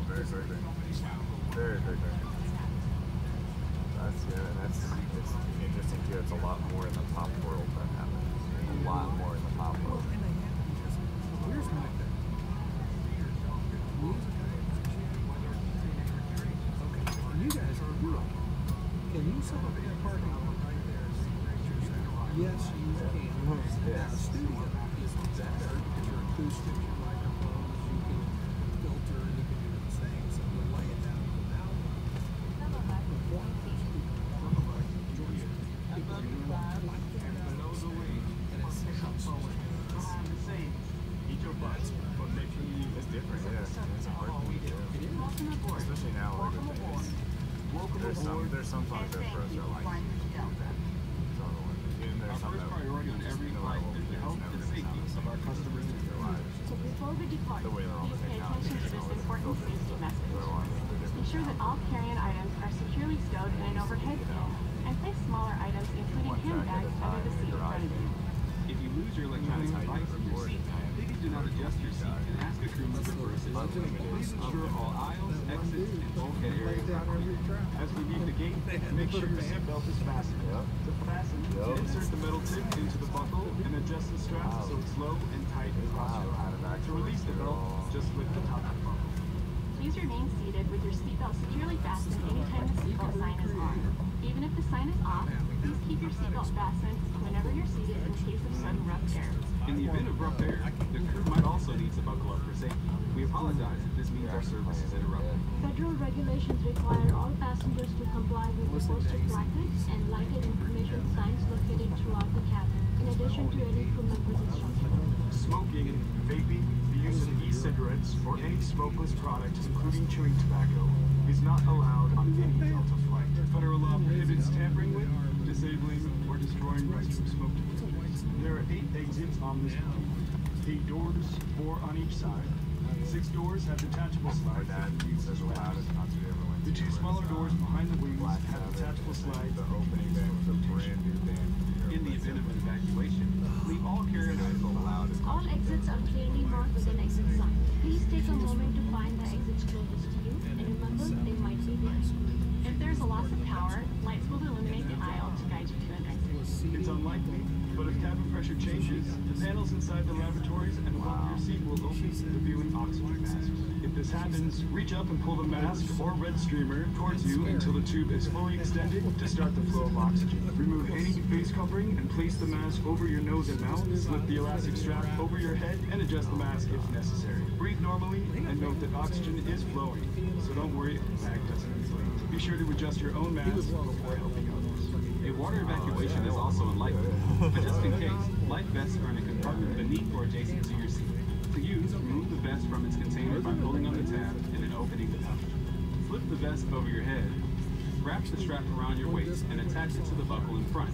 very quickly. Very quickly. That's it's interesting too. It's a lot more in the pop world that happens. A lot more in the pop world. Here's my thing. Okay, you guys are good. Can you set up a parking lot right there? Yes, you can. Yeah. The studio is better because your acoustics, your microphones, you can filter, you can do those things, and you lay it down without It's different, yeah. It's hard to do. Especially now, like, there's some songs that for us are like that. Our first priority on every flight is the health and safety of our customers and their lives. So before we depart, please pay attention to this important safety message. Ensure that all carry-on items are securely stowed in an overhead bin, and place smaller items, including handbags, under the seat in front of you. If you lose your electronic device in your seat, please do not adjust your seat and ask a crew member for assistance. Please ensure all aisles, exits, and bulkhead areas are clear. As we leave the gate, make sure your seatbelt is fastened. To fasten, insert the metal tip into the buckle and adjust the straps so it's low and tight across your arm. To release the belt, just lift the top of the buckle. Please remain seated with your seatbelt securely fastened anytime the seatbelt sign is on. Even if the sign is off, please keep your seatbelt fastened whenever you're seated in case of sudden rough air. In the event of rough air, the crew might also need to buckle up for safety. We apologize if this means our service is interrupted. Federal regulations require all passengers to comply with the posted placards and lighted information signs located throughout the cabin, in addition to any crew member's instructions. Smoking, vaping, the use of e-cigarettes, or any smokeless products, including chewing tobacco, is not allowed on any Delta flight. Federal law prohibits tampering with, disabling, or destroying restroom smoke detectors. There are 8 exits on this plane. 8 doors, 4 on each side. 6 doors have detachable slides that can be used as well. The 2 smaller doors behind the wings have detachable slides that open a rotation. In the event of an evacuation, leave all carry-on items allowed. All exits are clearly marked with an exit sign. Please take a moment to find the exits closest to you, and remember, they might be there. If there's a loss of power, lights will illuminate the aisle to guide you to an exit. It's unlikely, but if cabin pressure changes, the panels inside the lavatories and above your seat will open, revealing oxygen masks. If this happens, reach up and pull the mask or red streamer towards you until the tube is fully extended to start the flow of oxygen. Remove any face covering and place the mask over your nose and mouth. Slip the elastic strap over your head and adjust the mask if necessary. Breathe normally and note that oxygen is flowing, so don't worry if the bag doesn't inflate. Be sure to adjust your own mask before helping others. A water evacuation is also unlikely, but just in case, life vests are in a compartment beneath or adjacent to your seat. To use, remove the vest from its container by pulling on the tab and then opening the pouch. Flip the vest over your head, wrap the strap around your waist and attach it to the buckle in front,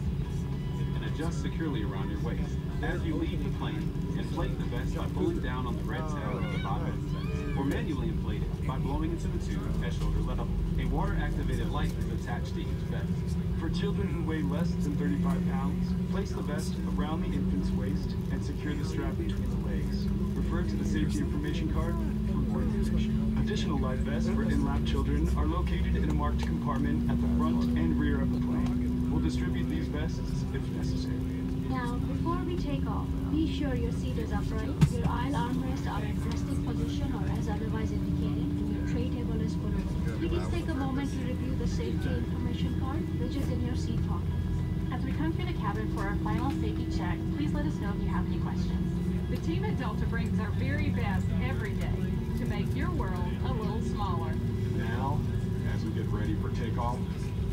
and adjust securely around your waist. As you leave the plane, inflate the vest by pulling down on the red tab at the bottom of the vest, or manually inflate it by blowing into the tube at shoulder level. A water-activated light is attached to each vest. For children who weigh less than 35 pounds, place the vest around the infant's waist and secure the strap between the legs. Refer to the safety information card for more information. Additional life vests for in-lap children are located in a marked compartment at the front and rear of the plane. We'll distribute these vests if necessary. Now, before we take off, be sure your seat is upright, your aisle armrests are in resting position or as otherwise indicated, and your tray table is put away. Please take a moment to review the safety information card, which is in your seat pocket. As we come through the cabin for our final safety check, please let us know if you have any questions. The team at Delta brings our very best every day to make your world a little smaller. Now, as we get ready for takeoff,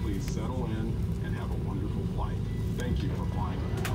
please settle in and have a wonderful flight. Thank you for flying with us.